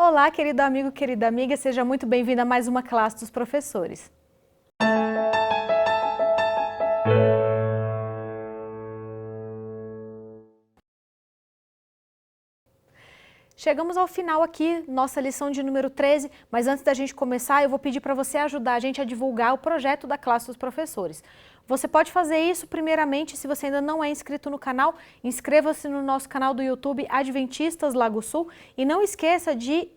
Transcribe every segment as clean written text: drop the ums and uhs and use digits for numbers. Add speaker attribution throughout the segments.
Speaker 1: Olá, querido amigo, querida amiga, seja muito bem-vindo a mais uma classe dos professores. Chegamos ao final aqui, nossa lição de número 13, mas antes da gente começar, eu vou pedir para você ajudar a gente a divulgar o projeto da classe dos professores. Você pode fazer isso primeiramente, se você ainda não é inscrito no canal, inscreva-se no nosso canal do YouTube Adventistas Lago Sul e não esqueça de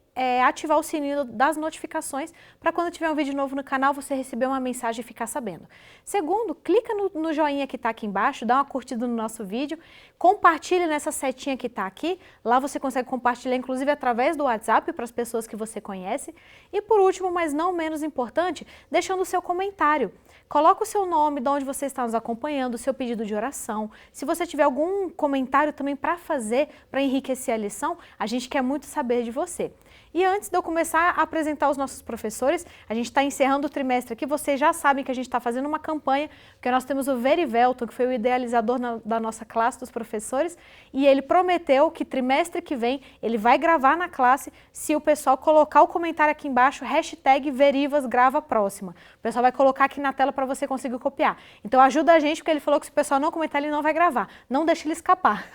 Speaker 1: ativar o sininho das notificações para quando tiver um vídeo novo no canal você receber uma mensagem e ficar sabendo. Segundo, clica no joinha que está aqui embaixo, dá uma curtida no nosso vídeo, compartilhe nessa setinha que está aqui, lá você consegue compartilhar inclusive através do WhatsApp para as pessoas que você conhece. E por último, mas não menos importante, deixando o seu comentário. Coloca o seu nome, de onde você está nos acompanhando, o seu pedido de oração. Se você tiver algum comentário também para fazer, para enriquecer a lição, a gente quer muito saber de você. E antes de eu começar a apresentar os nossos professores, a gente está encerrando o trimestre aqui, vocês já sabem que a gente está fazendo uma campanha, porque nós temos o Verivelton, que foi o idealizador da nossa classe dos professores, e ele prometeu que trimestre que vem ele vai gravar na classe se o pessoal colocar o comentário aqui embaixo, hashtag Verivas grava próxima. O pessoal vai colocar aqui na tela para você conseguir copiar. Então ajuda a gente, porque ele falou que se o pessoal não comentar, ele não vai gravar. Não deixe ele escapar.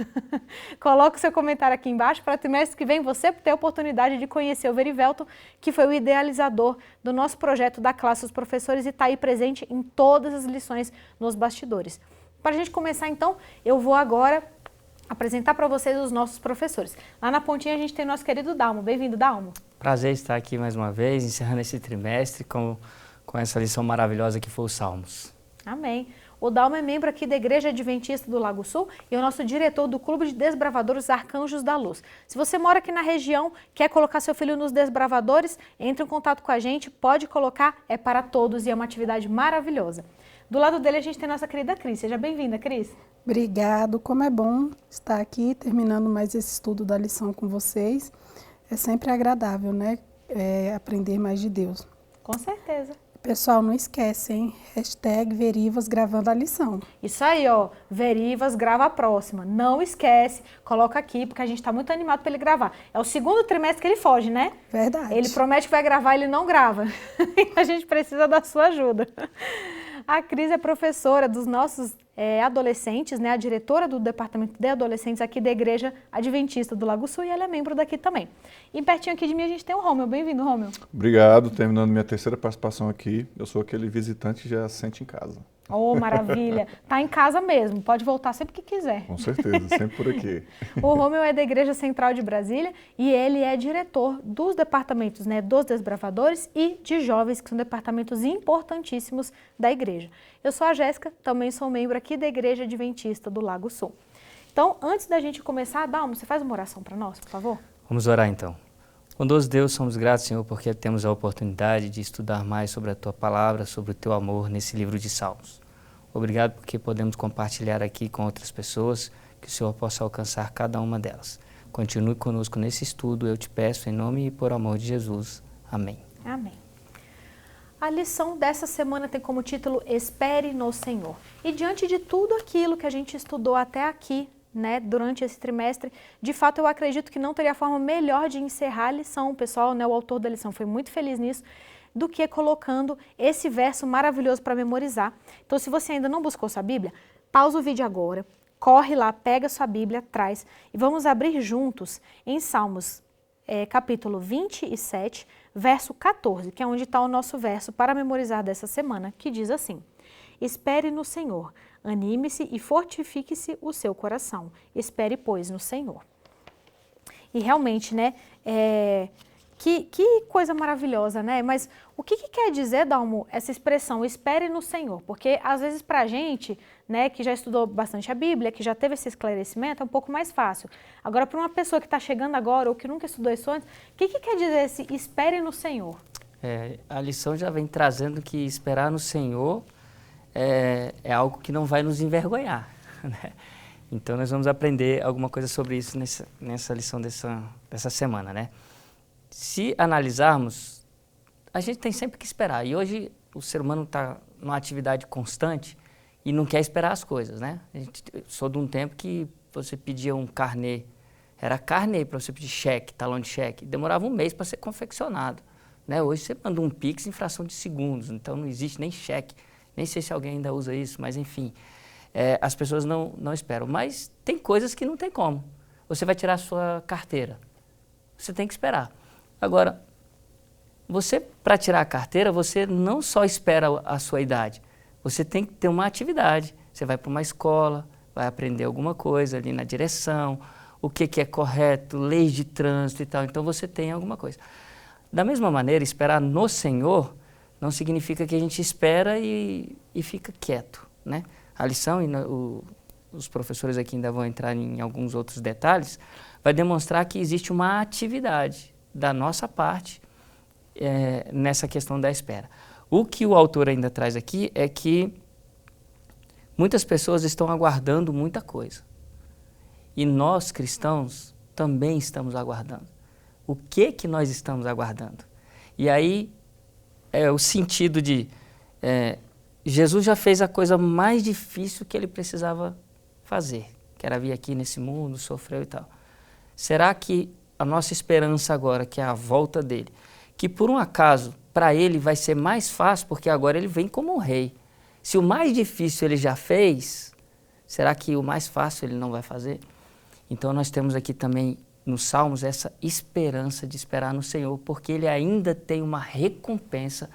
Speaker 1: Coloca o seu comentário aqui embaixo para trimestre que vem você ter a oportunidade de conhecer o Verivelton, que foi o idealizador do nosso projeto da classe dos professores e está aí presente em todas as lições nos bastidores. Para a gente começar então, eu vou agora apresentar para vocês os nossos professores. Lá na pontinha a gente tem o nosso querido Dalmo. Bem-vindo, Dalmo.
Speaker 2: Prazer estar aqui mais uma vez, encerrando esse trimestre com essa lição maravilhosa que foi os Salmos.
Speaker 1: Amém. O Dalmo é membro aqui da Igreja Adventista do Lago Sul e é o nosso diretor do Clube de Desbravadores Arcanjos da Luz. Se você mora aqui na região, quer colocar seu filho nos desbravadores, entre em contato com a gente, pode colocar, é para todos e é uma atividade maravilhosa. Do lado dele a gente tem a nossa querida Cris. Seja bem-vinda, Cris.
Speaker 3: Obrigado, como é bom estar aqui terminando mais esse estudo da lição com vocês. É sempre agradável, né? Aprender mais de Deus.
Speaker 1: Com certeza.
Speaker 3: Pessoal, não esquece, hein? Hashtag Verivas gravando a lição.
Speaker 1: Isso aí, ó. Verivas grava a próxima. Não esquece, coloca aqui, porque a gente tá muito animado para ele gravar. É o segundo trimestre que ele foge, né?
Speaker 3: Verdade.
Speaker 1: Ele promete que vai gravar, ele não grava. A gente precisa da sua ajuda. A Cris é professora dos nossos adolescentes, né? A diretora do departamento de adolescentes aqui da Igreja Adventista do Lago Sul e ela é membro daqui também. E pertinho aqui de mim a gente tem o Rômel. Bem-vindo, Rômel.
Speaker 4: Obrigado, terminando minha terceira participação aqui. Eu sou aquele visitante que já se sente em casa.
Speaker 1: Oh, maravilha. Tá em casa mesmo, pode voltar sempre que quiser.
Speaker 4: Com certeza, sempre por aqui.
Speaker 1: O Rômel é da Igreja Central de Brasília e ele é diretor dos departamentos, né, dos desbravadores e de jovens, que são departamentos importantíssimos da igreja. Eu sou a Jéssica, também sou membro aqui da Igreja Adventista do Lago Sul. Então, antes da gente começar, Dalmo, você faz uma oração para nós, por favor?
Speaker 2: Vamos orar então. Bondoso Deus, somos gratos, Senhor, porque temos a oportunidade de estudar mais sobre a Tua Palavra, sobre o Teu amor nesse livro de Salmos. Obrigado porque podemos compartilhar aqui com outras pessoas, que o Senhor possa alcançar cada uma delas. Continue conosco nesse estudo, eu te peço em nome e por amor de Jesus. Amém.
Speaker 1: Amém. A lição dessa semana tem como título Espere no Senhor. E diante de tudo aquilo que a gente estudou até aqui, né, durante esse trimestre, de fato eu acredito que não teria forma melhor de encerrar a lição. O pessoal, né, o autor da lição foi muito feliz nisso, do que colocando esse verso maravilhoso para memorizar. Então, se você ainda não buscou sua Bíblia, pausa o vídeo agora, corre lá, pega sua Bíblia, traz e vamos abrir juntos em Salmos, capítulo 27, verso 14, que é onde está o nosso verso para memorizar dessa semana, que diz assim: Espere no Senhor, anime-se e fortifique-se o seu coração. Espere, pois, no Senhor. E realmente, né, que coisa maravilhosa, né? Mas o que quer dizer, Dalmo, essa expressão, espere no Senhor? Porque às vezes pra gente, né, que já estudou bastante a Bíblia, que já teve esse esclarecimento, é um pouco mais fácil. Agora, para uma pessoa que está chegando agora ou que nunca estudou isso antes, o que quer dizer esse espere no Senhor?
Speaker 2: A lição já vem trazendo que esperar no Senhor é algo que não vai nos envergonhar, né? Então nós vamos aprender alguma coisa sobre isso nessa lição dessa semana, né? Se analisarmos, a gente tem sempre que esperar. E hoje o ser humano está numa atividade constante e não quer esperar as coisas, né? Sou de um tempo que você pedia um carnê Era carnê para você pedir cheque, talão de cheque. Demorava um mês para ser confeccionado. Né? Hoje você manda um Pix em fração de segundos, então não existe nem cheque. Nem sei se alguém ainda usa isso, mas enfim. As pessoas não esperam. Mas tem coisas que não tem como. Você vai tirar a sua carteira. Você tem que esperar. Agora, você, para tirar a carteira, você não só espera a sua idade. Você tem que ter uma atividade. Você vai para uma escola, vai aprender alguma coisa ali na direção, o que é correto, leis de trânsito e tal. Então, você tem alguma coisa. Da mesma maneira, esperar no Senhor não significa que a gente espera e fica quieto, né? A lição, e os professores aqui ainda vão entrar em alguns outros detalhes, vai demonstrar que existe uma atividade da nossa parte nessa questão da espera. O que o autor ainda traz aqui é que muitas pessoas estão aguardando muita coisa. E nós, cristãos, também estamos aguardando. O que nós estamos aguardando? E aí, o sentido de... Jesus já fez a coisa mais difícil que ele precisava fazer, que era vir aqui nesse mundo, sofreu e tal. Será que a nossa esperança agora, que é a volta dele, que por um acaso, para ele vai ser mais fácil, porque agora ele vem como um rei. Se o mais difícil ele já fez, será que o mais fácil ele não vai fazer? Então nós temos aqui também nos Salmos essa esperança de esperar no Senhor, porque ele ainda tem uma recompensa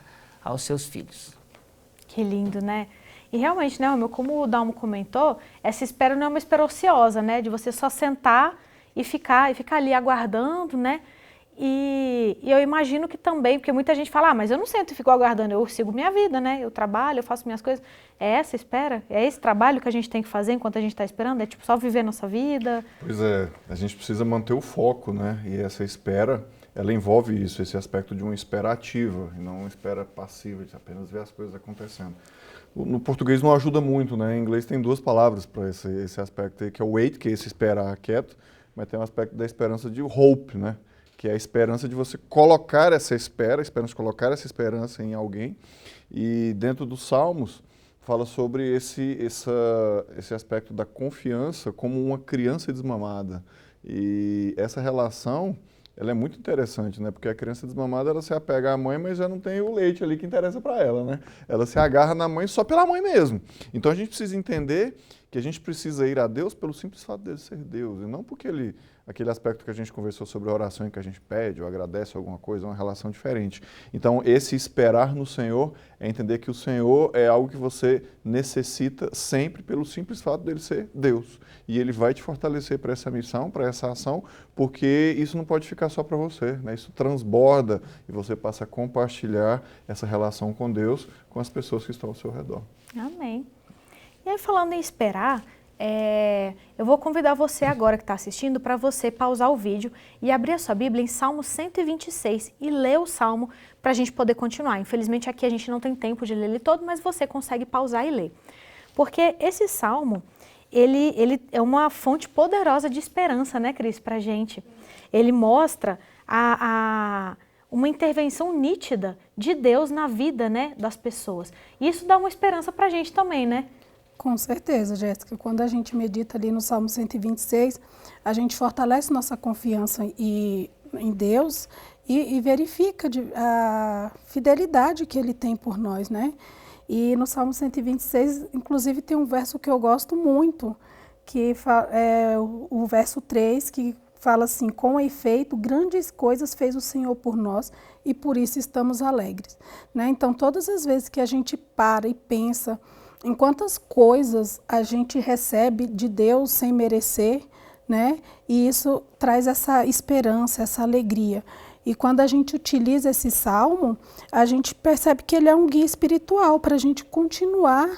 Speaker 2: aos seus filhos.
Speaker 1: Que lindo, né? E realmente, né, como o Dalmo comentou, essa espera não é uma espera ociosa, né? De você só sentar e ficar ali aguardando, né? E eu imagino que também, porque muita gente fala, mas eu não sento e fico aguardando, eu sigo minha vida, né? Eu trabalho, eu faço minhas coisas. É essa espera? É esse trabalho que a gente tem que fazer enquanto a gente está esperando? É tipo só viver a nossa vida?
Speaker 4: Pois é, a gente precisa manter o foco, né? E essa espera, ela envolve isso, esse aspecto de uma espera ativa, e não uma espera passiva, de apenas ver as coisas acontecendo. No português não ajuda muito, né? Em inglês tem duas palavras para esse aspecto aí, que é o wait, que é esse esperar quieto, mas tem um aspecto da esperança de hope, né? Que é a esperança de você colocar essa esperança de colocar essa esperança em alguém. E dentro dos Salmos, fala sobre esse aspecto da confiança como uma criança desmamada. E essa relação, ela é muito interessante, né? Porque a criança desmamada, ela se apega à mãe, mas já não tem o leite ali que interessa para ela, né? Ela se agarra na mãe só pela mãe mesmo. Então a gente precisa entender que a gente precisa ir a Deus pelo simples fato dele ser Deus, e não porque aquele aspecto que a gente conversou sobre a oração em que a gente pede ou agradece alguma coisa, é uma relação diferente. Então, esse esperar no Senhor é entender que o Senhor é algo que você necessita sempre pelo simples fato dele ser Deus. E ele vai te fortalecer para essa missão, para essa ação, porque isso não pode ficar só para você, né? Isso transborda e você passa a compartilhar essa relação com Deus, com as pessoas que estão ao seu redor.
Speaker 1: Amém. E aí, falando em esperar, eu vou convidar você agora que está assistindo para você pausar o vídeo e abrir a sua Bíblia em Salmo 126 e ler o Salmo para a gente poder continuar. Infelizmente aqui a gente não tem tempo de ler ele todo, mas você consegue pausar e ler. Porque esse Salmo, ele é uma fonte poderosa de esperança, né, Cris, para a gente. Ele mostra uma intervenção nítida de Deus na vida, né, das pessoas. E isso dá uma esperança para a gente também, né?
Speaker 3: Com certeza, Jéssica. Quando a gente medita ali no Salmo 126, a gente fortalece nossa confiança em Deus e verifica a fidelidade que Ele tem por nós, né? E no Salmo 126, inclusive, tem um verso que eu gosto muito, que é o verso 3, que fala assim: com efeito, grandes coisas fez o Senhor por nós e por isso estamos alegres, né? Então, todas as vezes que a gente para e pensa em quantas coisas a gente recebe de Deus sem merecer, né? E isso traz essa esperança, essa alegria. E quando a gente utiliza esse salmo, a gente percebe que ele é um guia espiritual para a gente continuar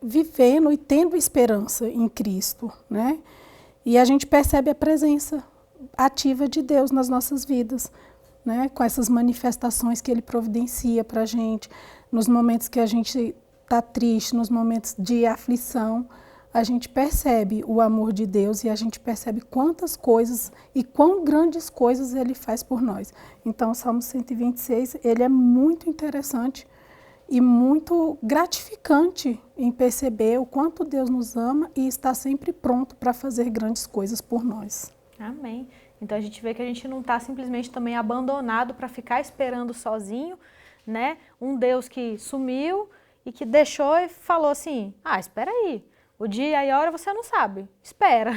Speaker 3: vivendo e tendo esperança em Cristo, né? E a gente percebe a presença ativa de Deus nas nossas vidas, né? Com essas manifestações que Ele providencia para a gente, nos momentos que a gente está triste, nos momentos de aflição, a gente percebe o amor de Deus e a gente percebe quantas coisas e quão grandes coisas Ele faz por nós. Então, o Salmo 126, ele é muito interessante e muito gratificante em perceber o quanto Deus nos ama e está sempre pronto para fazer grandes coisas por nós.
Speaker 1: Amém. Então a gente vê que a gente não está simplesmente também abandonado para ficar esperando sozinho, né? Um Deus que sumiu e que deixou e falou assim, espera aí, o dia e a hora você não sabe, espera.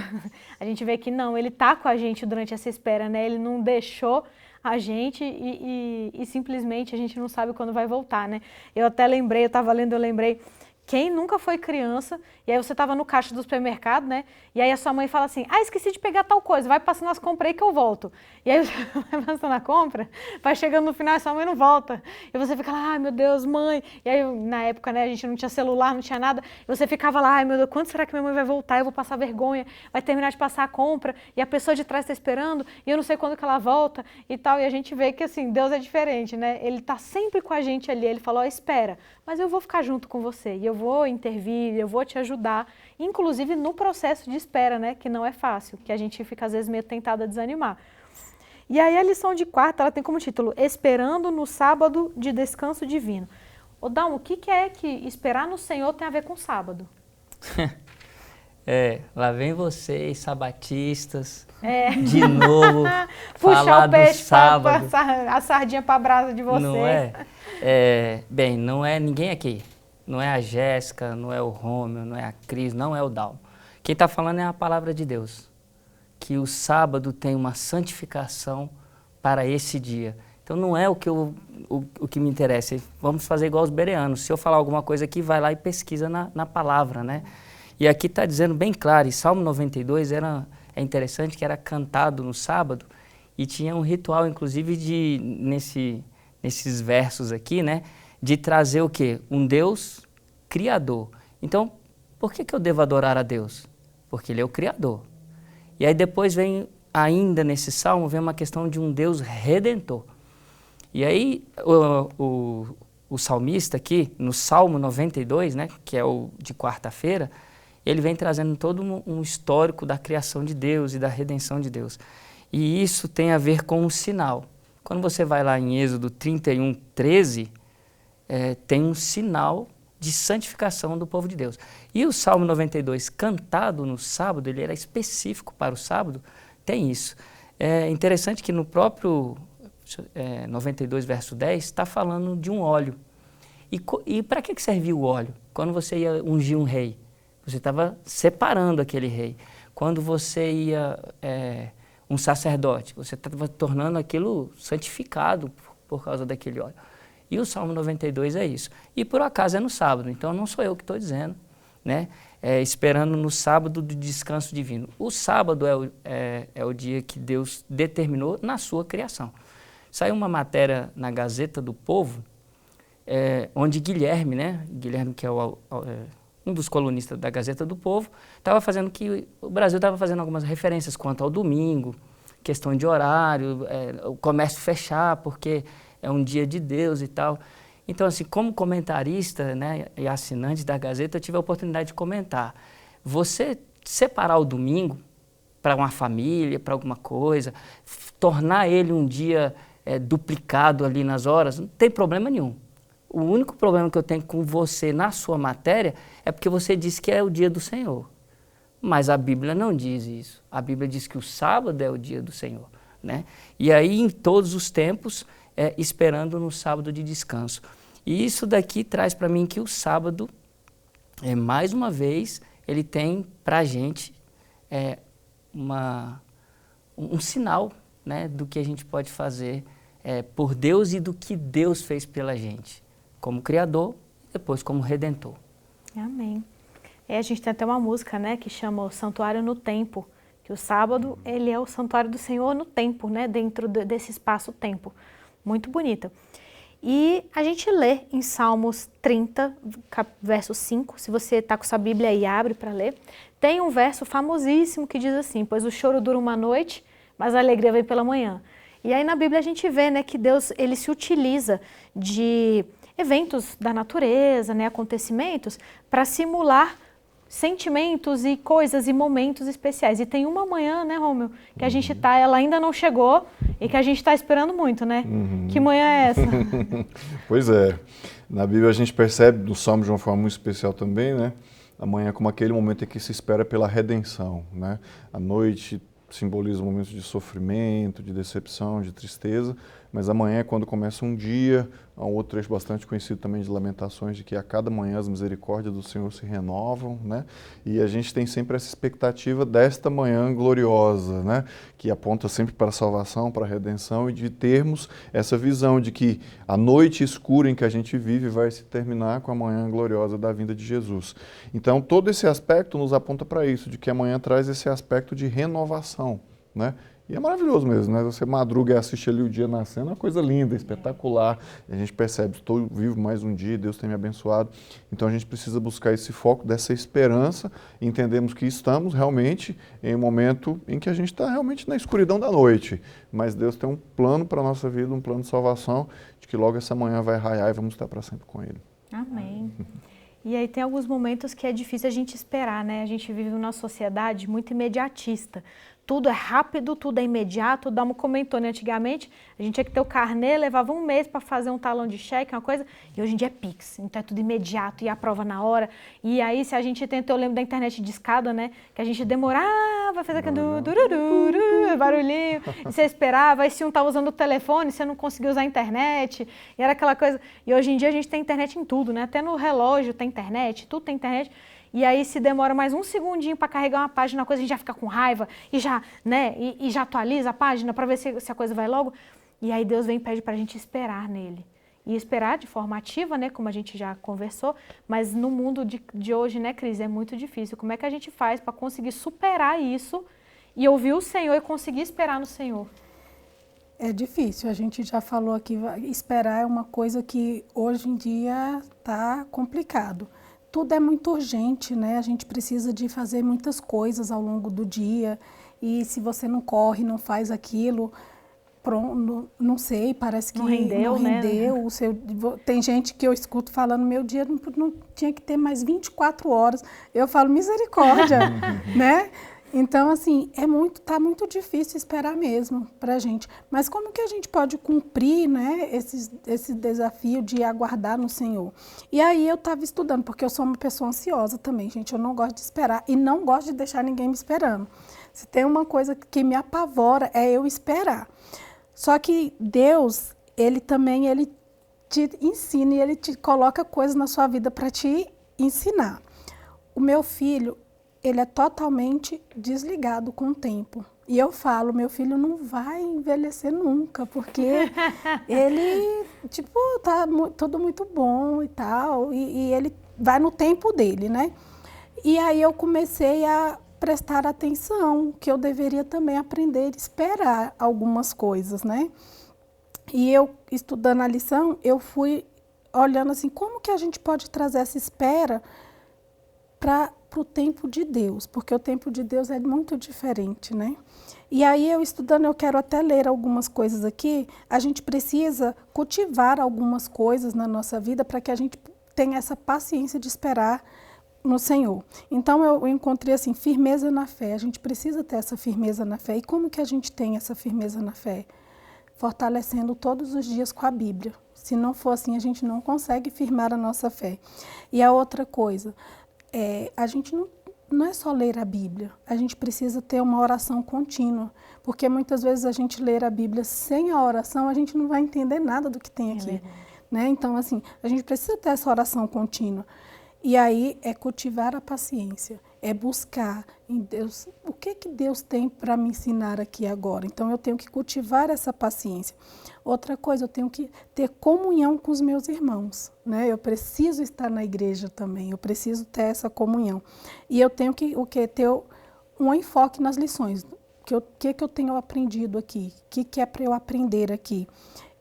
Speaker 1: A gente vê que não, ele está com a gente durante essa espera, né? Ele não deixou a gente e simplesmente a gente não sabe quando vai voltar, né? Eu até lembrei, eu estava lendo, eu lembrei, quem nunca foi criança, e aí você estava no caixa do supermercado, né? E aí a sua mãe fala assim, esqueci de pegar tal coisa, vai passando as compras aí que eu volto. E aí você vai passando a compra, vai chegando no final e sua mãe não volta. E você fica lá, ai meu Deus, mãe. E aí na época, né, a gente não tinha celular, não tinha nada. E você ficava lá, ai meu Deus, quando será que minha mãe vai voltar? Eu vou passar vergonha, vai terminar de passar a compra, e a pessoa de trás está esperando, e eu não sei quando que ela volta e tal. E a gente vê que assim, Deus é diferente, né? Ele está sempre com a gente ali, ele falou, espera, mas eu vou ficar junto com você, e eu vou intervir, eu vou te ajudar, inclusive no processo de espera, né, que não é fácil, que a gente fica às vezes meio tentado a desanimar. E aí a lição de quarta, ela tem como título, Esperando no Sábado de Descanso Divino. Ô Dalmo, o que é que esperar no Senhor tem a ver com sábado?
Speaker 2: Lá vem vocês, sabatistas, de novo,
Speaker 1: puxar
Speaker 2: falar
Speaker 1: o peixe,
Speaker 2: do sábado.
Speaker 1: passar a sardinha para a brasa de vocês.
Speaker 2: Não bem, não é ninguém aqui. Não é a Jéssica, não é o Rômio, não é a Cris, não é o Dalmo. Quem está falando é a palavra de Deus. Que o sábado tem uma santificação para esse dia. Então não é o que me interessa. Vamos fazer igual os bereanos. Se eu falar alguma coisa aqui, vai lá e pesquisa na palavra, né? E aqui está dizendo bem claro, e Salmo 92 é interessante que era cantado no sábado e tinha um ritual, inclusive, nesses versos aqui, né? De trazer o quê? Um Deus criador. Então, por que eu devo adorar a Deus? Porque Ele é o criador. E aí depois vem, ainda nesse salmo, vem uma questão de um Deus redentor. E aí o salmista aqui, no Salmo 92, né, que é o de quarta-feira, ele vem trazendo todo um histórico da criação de Deus e da redenção de Deus. E isso tem a ver com um sinal. Quando você vai lá em Êxodo 31, 13, tem um sinal de santificação do povo de Deus. E o Salmo 92, cantado no sábado, ele era específico para o sábado, tem isso. É interessante que no próprio 92, verso 10, está falando de um óleo. E para que servia o óleo? Quando você ia ungir um rei, você estava separando aquele rei. Quando você ia um sacerdote, você estava tornando aquilo santificado por causa daquele óleo. E o Salmo 92 é isso. E por acaso é no sábado, então não sou eu que estou dizendo, né? Esperando no sábado do descanso divino. O sábado é o dia que Deus determinou na sua criação. Saiu uma matéria na Gazeta do Povo, onde Guilherme, né? Guilherme, que é um dos colunistas da Gazeta do Povo, estava fazendo que o Brasil estava fazendo algumas referências quanto ao domingo, questão de horário, o comércio fechar, porque é um dia de Deus e tal. Então, assim, como comentarista, né, e assinante da Gazeta, eu tive a oportunidade de comentar. Você separar o domingo para uma família, para alguma coisa, tornar ele um dia duplicado ali nas horas, não tem problema nenhum. O único problema que eu tenho com você na sua matéria é porque você disse que é o dia do Senhor. Mas a Bíblia não diz isso. A Bíblia diz que o sábado é o dia do Senhor, né? E aí, em todos os tempos, esperando no sábado de descanso. E isso daqui traz para mim que o sábado, mais uma vez, ele tem para a gente um sinal, né, do que a gente pode fazer por Deus e do que Deus fez pela gente, como Criador e depois como Redentor.
Speaker 1: Amém. A gente tem até uma música, né, que chama o Santuário no Tempo, que o sábado ele é o santuário do Senhor no tempo, né, dentro desse espaço-tempo. Muito bonita. E a gente lê em Salmos 30, verso 5, se você está com sua Bíblia aí, abre para ler. Tem um verso famosíssimo que diz assim, pois o choro dura uma noite, mas a alegria vem pela manhã. E aí na Bíblia a gente vê, né, que Deus ele se utiliza de eventos da natureza, né, acontecimentos, para simular sentimentos e coisas e momentos especiais. E tem uma manhã, né, Rômulo, que a gente tá, ela ainda não chegou e que a gente está esperando muito, né? Que manhã é essa?
Speaker 4: Pois é. Na Bíblia a gente percebe, no Salmo de uma forma muito especial também, né? Amanhã como aquele momento em que se espera pela redenção, né? A noite simboliza momentos de sofrimento, de decepção, de tristeza, mas amanhã é quando começa um dia. Há um outro trecho bastante conhecido também de Lamentações, de que a cada manhã as misericórdias do Senhor se renovam, né? E a gente tem sempre essa expectativa desta manhã gloriosa, né? Que aponta sempre para a salvação, para a redenção, e de termos essa visão de que a noite escura em que a gente vive vai se terminar com a manhã gloriosa da vinda de Jesus. Então, todo esse aspecto nos aponta para isso, de que amanhã traz esse aspecto de renovação, né? E é maravilhoso mesmo, né? Você madruga e assiste ali o dia nascendo, é uma coisa linda, espetacular. E a gente percebe, estou vivo mais um dia, Deus tem me abençoado. Então a gente precisa buscar esse foco dessa esperança, entendemos que estamos realmente em um momento em que a gente está realmente na escuridão da noite. Mas Deus tem um plano para a nossa vida, um plano de salvação, de que logo essa manhã vai raiar e vamos estar para sempre com Ele.
Speaker 1: Amém. E aí tem alguns momentos que é difícil a gente esperar, né? A gente vive numa sociedade muito imediatista. Tudo é rápido, tudo é imediato. O Dalmo comentou, né? Antigamente a gente tinha que ter o carnê, levava um mês para fazer um talão de cheque, uma coisa, e hoje em dia é Pix, então é tudo imediato e aprova na hora. E aí se a gente tenta, eu lembro da internet de escada, né? Que a gente demorava, fazer aquele barulhinho, e você esperava, e se um estava usando o telefone, você não conseguia usar a internet, e era aquela coisa. E hoje em dia a gente tem internet em tudo, né? Até no relógio tem internet, tudo tem internet. E aí se demora mais um segundinho para carregar uma página, a coisa a gente já fica com raiva e já, né, e já atualiza a página para ver se a coisa vai logo. E aí Deus vem e pede para a gente esperar nele. E esperar de forma ativa, né, como a gente já conversou, mas no mundo de hoje, né, Cris, é muito difícil. Como é que a gente faz para conseguir superar isso e ouvir o Senhor e conseguir esperar no Senhor?
Speaker 3: É difícil, a gente já falou aqui, esperar é uma coisa que hoje em dia está complicado. Tudo é muito urgente, né? A gente precisa de fazer muitas coisas ao longo do dia e se você não corre, não faz aquilo, pronto, não sei, parece que não rendeu, né? Tem gente que eu escuto falando, meu dia não tinha que ter mais 24 horas. Eu falo, misericórdia, né? Então, assim, tá muito difícil esperar mesmo pra gente. Mas como que a gente pode cumprir, né, esse desafio de aguardar no Senhor? E aí eu estava estudando, porque eu sou uma pessoa ansiosa também, gente. Eu não gosto de esperar e não gosto de deixar ninguém me esperando. Se tem uma coisa que me apavora, é eu esperar. Só que Deus, Ele te ensina e Ele te coloca coisas na sua vida para te ensinar. O meu filho, ele é totalmente desligado com o tempo. E eu falo, meu filho não vai envelhecer nunca, porque ele, tá tudo muito bom e tal, e ele vai no tempo dele, né? E aí eu comecei a prestar atenção, que eu deveria também aprender a esperar algumas coisas, né? E eu, estudando a lição, eu fui olhando assim, como que a gente pode trazer essa espera para o tempo de Deus, porque o tempo de Deus é muito diferente, né? E aí eu estudando, eu quero até ler algumas coisas aqui, a gente precisa cultivar algumas coisas na nossa vida para que a gente tenha essa paciência de esperar no Senhor. Então eu encontrei assim, firmeza na fé, a gente precisa ter essa firmeza na fé. E como que a gente tem essa firmeza na fé? Fortalecendo todos os dias com a Bíblia. Se não for assim, a gente não consegue firmar a nossa fé. E a outra coisa, a gente não é só ler a Bíblia, a gente precisa ter uma oração contínua, porque muitas vezes a gente lê a Bíblia sem a oração, a gente não vai entender nada do que tem aqui, né? Então, assim, a gente precisa ter essa oração contínua. E aí é cultivar a paciência, é buscar em Deus, o que Deus tem para me ensinar aqui agora. Então eu tenho que cultivar essa paciência. Outra coisa, eu tenho que ter comunhão com os meus irmãos, né? Eu preciso estar na igreja também, eu preciso ter essa comunhão. E eu tenho que ter um enfoque nas lições. O que eu tenho aprendido aqui? O que é para eu aprender aqui?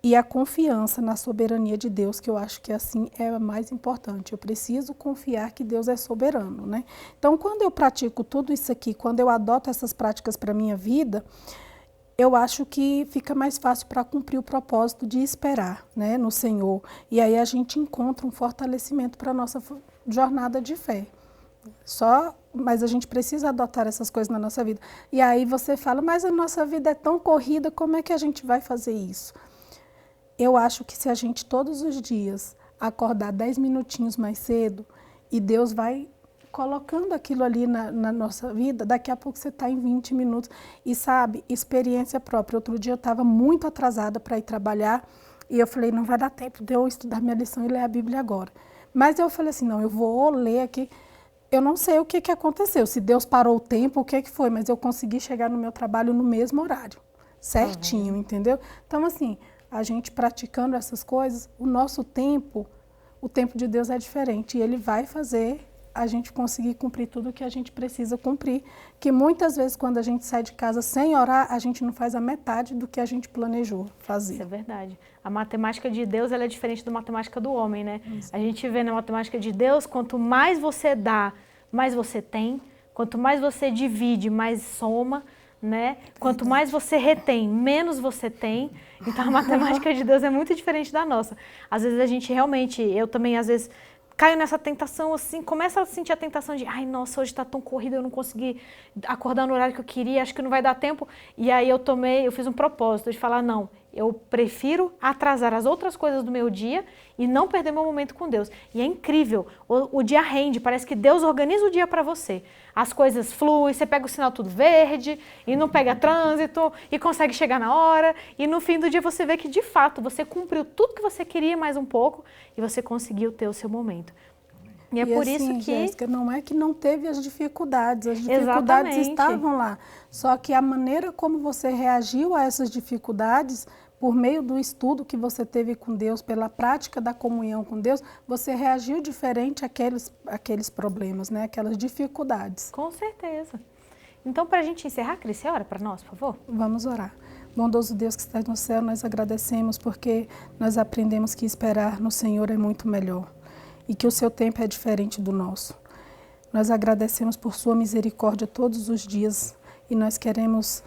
Speaker 3: E a confiança na soberania de Deus, que eu acho que assim é a mais importante. Eu preciso confiar que Deus é soberano, né? Então, quando eu pratico tudo isso aqui, quando eu adoto essas práticas para a minha vida, eu acho que fica mais fácil para cumprir o propósito de esperar, né, no Senhor. E aí a gente encontra um fortalecimento para a nossa jornada de fé, Mas a gente precisa adotar essas coisas na nossa vida. E aí você fala, mas a nossa vida é tão corrida, como é que a gente vai fazer isso? Eu acho que se a gente todos os dias acordar 10 minutinhos mais cedo, e Deus vai colocando aquilo ali na nossa vida, daqui a pouco você está em 20 minutos. E sabe, experiência própria. Outro dia eu estava muito atrasada para ir trabalhar, e eu falei, não vai dar tempo de eu estudar minha lição e ler a Bíblia agora. Mas eu falei assim, não, eu vou ler aqui. Eu não sei o que aconteceu, se Deus parou o tempo, o que foi, mas eu consegui chegar no meu trabalho no mesmo horário, certinho, entendeu? Então, assim, a gente praticando essas coisas, o nosso tempo, o tempo de Deus é diferente, e Ele vai fazer a gente conseguir cumprir tudo o que a gente precisa cumprir, que muitas vezes quando a gente sai de casa sem orar, a gente não faz a metade do que a gente planejou fazer.
Speaker 1: Isso é verdade. A matemática de Deus, ela é diferente da matemática do homem, né? Isso. A gente vê na matemática de Deus, quanto mais você dá, mais você tem. Quanto mais você divide, mais soma, né? Quanto mais você retém, menos você tem. Então a matemática de Deus é muito diferente da nossa. Às vezes a gente realmente, eu também às vezes caio nessa tentação assim, começa a sentir a tentação de, ai, nossa, hoje está tão corrida, eu não consegui acordar no horário que eu queria, acho que não vai dar tempo. E aí eu fiz um propósito de falar, não, eu prefiro atrasar as outras coisas do meu dia e não perder meu momento com Deus. E é incrível, o dia rende, parece que Deus organiza o dia para você. As coisas fluem, você pega o sinal tudo verde e não pega trânsito e consegue chegar na hora. E no fim do dia você vê que de fato você cumpriu tudo que você queria mais um pouco e você conseguiu ter o seu momento. E é por
Speaker 3: assim,
Speaker 1: isso que...
Speaker 3: Jéssica, não é que não teve as dificuldades estavam lá. Só que a maneira como você reagiu a essas dificuldades, por meio do estudo que você teve com Deus, pela prática da comunhão com Deus, você reagiu diferente àqueles problemas, né? Aquelas dificuldades.
Speaker 1: Com certeza. Então, para a gente encerrar, Cris, você ora para nós, por favor?
Speaker 3: Vamos orar. Bondoso Deus que está no céu, nós agradecemos porque nós aprendemos que esperar no Senhor é muito melhor e que o seu tempo é diferente do nosso. Nós agradecemos por sua misericórdia todos os dias e nós queremos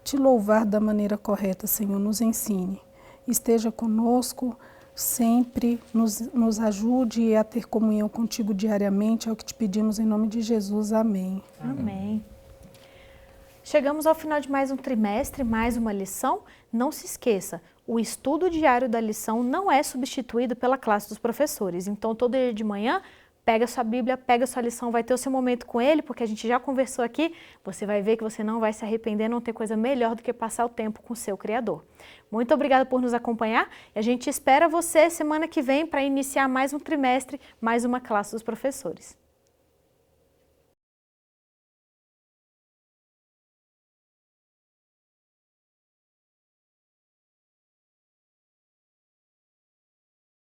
Speaker 3: te louvar da maneira correta, Senhor. Nos ensine. Esteja conosco sempre, nos ajude a ter comunhão contigo diariamente. É o que te pedimos em nome de Jesus. Amém.
Speaker 1: Amém. Chegamos ao final de mais um trimestre, mais uma lição. Não se esqueça, o estudo diário da lição não é substituído pela classe dos professores. Então, todo dia de manhã, pega a sua Bíblia, pega a sua lição, vai ter o seu momento com ele, porque a gente já conversou aqui, você vai ver que você não vai se arrepender, não tem coisa melhor do que passar o tempo com o seu Criador. Muito obrigada por nos acompanhar e a gente espera você semana que vem para iniciar mais um trimestre, mais uma classe dos professores.